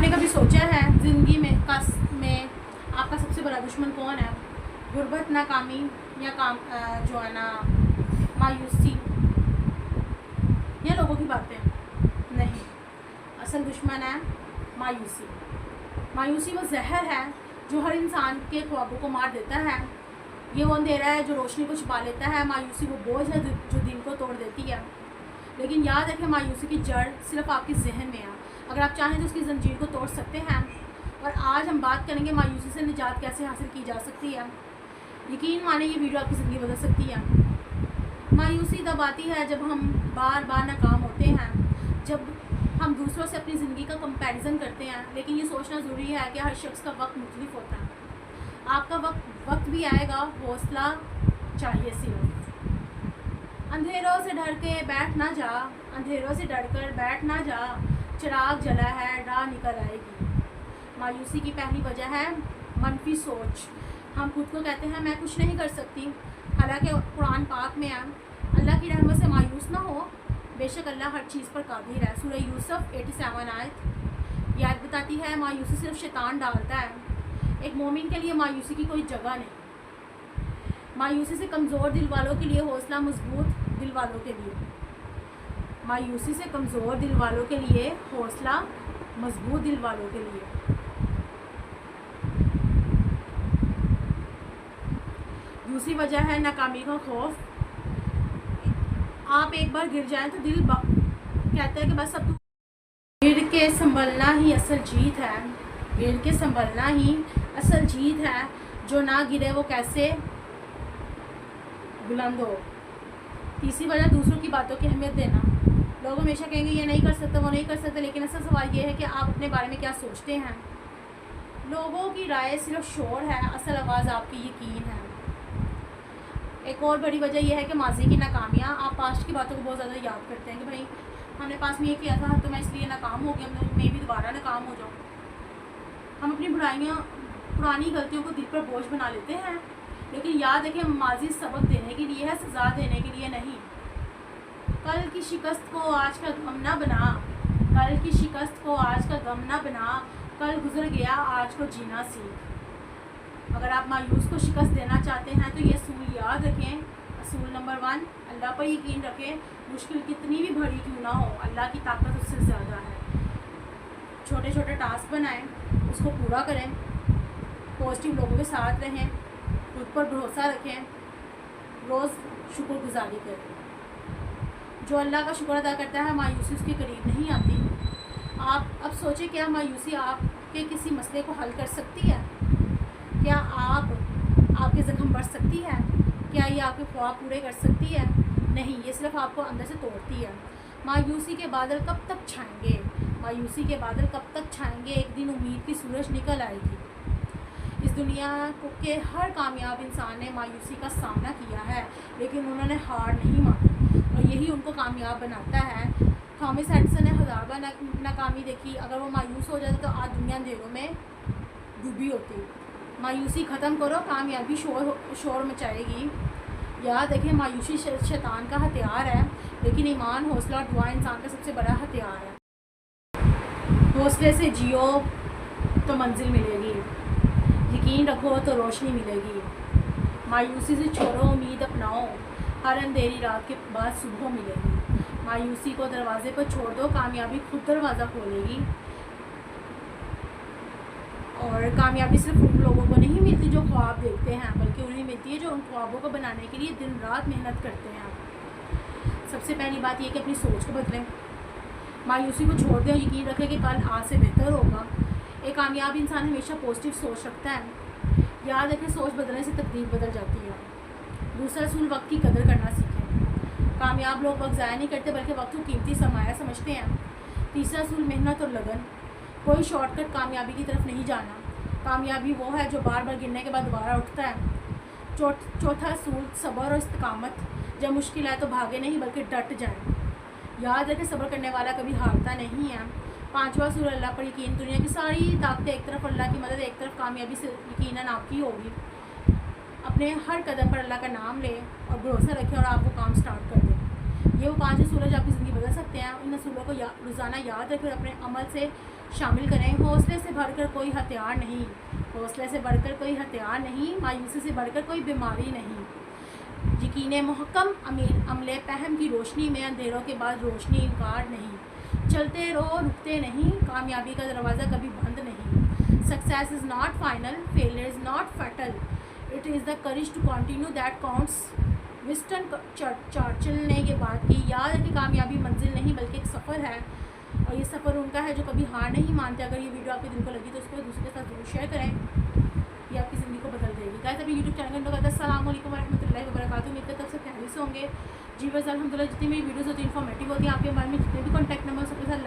आपने कभी सोचा है ज़िंदगी में आपका सबसे बड़ा दुश्मन कौन है? गुर्बत, नाकामी या काम जो है ना मायूसी या लोगों की बातें? नहीं, असल दुश्मन है मायूसी। मायूसी वो जहर है जो हर इंसान के ख्वाबों को मार देता है। ये वो अंधेरा है जो रोशनी को छुपा लेता है। मायूसी वो बोझ है जो दिल को तोड़ देती है। लेकिन याद रखें, मायूसी की जड़ सिर्फ आपके जहन में है। अगर आप चाहें तो उसकी जंजीर को तोड़ सकते हैं। और आज हम बात करेंगे मायूसी से निजात कैसे हासिल की जा सकती है। यकीन माने ये वीडियो आपकी ज़िंदगी बदल सकती है। मायूसी तब आती है जब हम बार बार नाकाम होते हैं, जब हम दूसरों से अपनी ज़िंदगी का कंपैरिजन करते हैं। लेकिन ये सोचना ज़रूरी है कि हर शख्स का वक्त मुख्तलिफ होता है। आपका वक्त भी आएगा, हौसला चाहिए सिर्फ। अंधेरों से डर के बैठ ना जा, अंधेरों से डर कर बैठ ना जा, चिराग जला है राह निकल आएगी। मायूसी की पहली वजह है मनफी सोच। हम खुद को कहते हैं मैं कुछ नहीं कर सकती, हालांकि कुरान पाक में है अल्लाह की रहमत से मायूस ना हो, बेशक अल्लाह हर चीज़ पर कादिर है। सूरह यूसुफ 87 आयत ये आयत बताती है मायूसी सिर्फ शैतान डालता है। एक मोमिन के लिए मायूसी की कोई जगह नहीं। मायूसी से कमज़ोर दिल वालों के लिए हौसला मजबूत दिल वालों के लिए। मायूसी से कमज़ोर दिल वालों के लिए हौसला मजबूत दिल वालों के लिए। दूसरी वजह है नाकामी का खौफ। आप एक बार गिर जाएं तो दिल कहता है कि बस अब गिर के संभलना ही असल जीत है। गिर के संभलना ही असल जीत है। जो ना गिरे वो कैसे बुलंद हो। तीसरी वजह दूसरों की बातों की अहमियत देना। लोग हमेशा कहेंगे ये नहीं कर सकते, वो नहीं कर सकते, लेकिन असल सवाल ये है कि आप अपने बारे में क्या सोचते हैं। लोगों की राय सिर्फ शोर है, असल आवाज़ आपकी यकीन है। एक और बड़ी वजह यह है कि माजी की नाकामियाँ। आप पास्ट की बातों को बहुत ज़्यादा याद करते हैं कि भाई हमने पास में ये किया था तो मैं इसलिए नाकाम हो गया, मैं भी दोबारा नाकाम हो जाऊँ। हम अपनी बुराइयाँ, पुरानी गलतियों को दिल पर बोझ बना लेते हैं। लेकिन याद रखें, माजी सबक देने के लिए है, सज़ा देने के लिए नहीं। कल की शिकस्त को आज का गम ना बना, कल की शिकस्त को आज का गम ना बना, कल गुजर गया आज को जीना सीख। अगर आप मायूस को शिकस्त देना चाहते हैं तो ये असूल याद रखें। असूल नंबर 1, अल्लाह पर यकीन रखें। मुश्किल कितनी भी बड़ी क्यों ना हो, अल्लाह की ताकत उससे ज़्यादा है। छोटे छोटे टास्क बनाएं, उसको पूरा करें, पॉजिटिव लोगों के साथ रहें, खुद पर भरोसा रखें, रोज़ शुक्रगुजारी करें। जो अल्लाह का शुक्र अदा करता है मायूसी उसके करीब नहीं आती। आप अब सोचें, क्या मायूसी आपके किसी मसले को हल कर सकती है? क्या आपके ज़ख्म बढ़ सकती है? क्या ये आपके ख्वाब पूरे कर सकती है? नहीं, ये सिर्फ आपको अंदर से तोड़ती है। मायूसी के बादल कब तक छाएंगे? मायूसी के बादल कब तक छाएंगे? एक दिन उम्मीद की सूरज निकल आएगी। इस दुनिया के हर कामयाब इंसान ने मायूसी का सामना किया है, लेकिन उन्होंने हार नहीं मानी और यही उनको कामयाब बनाता है। थॉमस एडिसन ने 1000 बार नाकामी देखी, अगर वो मायूस हो जाते तो आज दुनिया अंधेरों में डूबी होती। मायूसी ख़त्म करो, कामयाबी शोर मचाएगी। याद रखें, मायूसी शैतान का हथियार है, लेकिन ईमान, हौसला और दुआ इंसान का सबसे बड़ा हथियार है। हौसले से जियो तो मंजिल मिलेगी, यकीन रखो तो रोशनी मिलेगी। मायूसी से छोड़ो, उम्मीद अपनाओ, हर अंधेरी रात के बाद सुबह मिलेगी। मायूसी को दरवाजे पर छोड़ दो, कामयाबी खुद दरवाज़ा खोलेगी। और कामयाबी सिर्फ उन लोगों को नहीं मिलती जो ख्वाब देखते हैं, बल्कि उन्हें मिलती है जो उन ख्वाबों को बनाने के लिए दिन रात मेहनत करते हैं। सबसे पहली बात यह कि अपनी सोच को बदलें, मायूसी को छोड़ दें, यकीन रखें कि कल आज से बेहतर होगा। एक कामयाब इंसान हमेशा पॉजिटिव सोच रखता है। याद रखें, सोच बदलने से तकदीर बदल जाती है। दूसरा असूल, वक्त की कदर करना सीखें। कामयाब लोग वक्त ज़ाया नहीं करते, बल्कि वक्त को कीमती सरमाया समझते हैं। तीसरा असूल, मेहनत और लगन। कोई शॉर्टकट कामयाबी की तरफ नहीं जाना। कामयाबी वो है जो बार बार गिरने के बाद दोबारा उठता है। चौथा असूल, सब्र और इस्तिकामत। जब मुश्किल आए तो भागे नहीं, बल्कि डट जाएं। याद रखें, सब्र करने वाला कभी हारता नहीं है। पांचवा असूल, अल्लाह पर यकीन। दुनिया की सारी ताकतें एक तरफ, अल्लाह की मदद एक तरफ, कामयाबी से यकीनन आपकी होगी। अपने हर कदम पर अल्लाह का नाम लें और भरोसा रखें और आप वो काम स्टार्ट कर दें। ये वो 5 असूल जो आपकी ज़िंदगी बदल सकते हैं। इन असूलों को रोज़ाना याद रखें और अपने अमल से शामिल करें। हौसले से बढ़कर कोई हथियार नहीं, हौसले से बढ़कर कोई हथियार नहीं, मायूसी से बढ़कर कोई बीमारी नहीं। यकीन महकम अमले पहम की रोशनी में अंधेरों के बाद रोशनी इनकार नहीं। चलते रहो, रुकते नहीं, कामयाबी का दरवाज़ा कभी बंद नहीं। Success is not final, failure is not fatal, it is the courage to continue that counts. Winston Churchill ने ये बात की। याद है कि कामयाबी मंजिल नहीं बल्कि एक सफ़र है, और ये सफ़र उनका है जो कभी हार नहीं मानते। अगर ये वीडियो आपके दिल को लगी तो उसको दूसरे के साथ जरूर शेयर करें, ये आपकी ज़िंदगी को बदल देगी। गाइस अभी यूट्यूब चैनल का अस्सलाम वालेकुम वरहमतुल्लाहि वबरकातुहू। उम्मीद है तब से खैरियत से होंगे जी। बस अल्हम्दुलिल्लाह जितनी मेरी वीडियोस होती हैं इन्फॉर्मेटिव होती हैं, आपके बारे में जितने भी कॉन्टैक्ट नंबर सबके साथ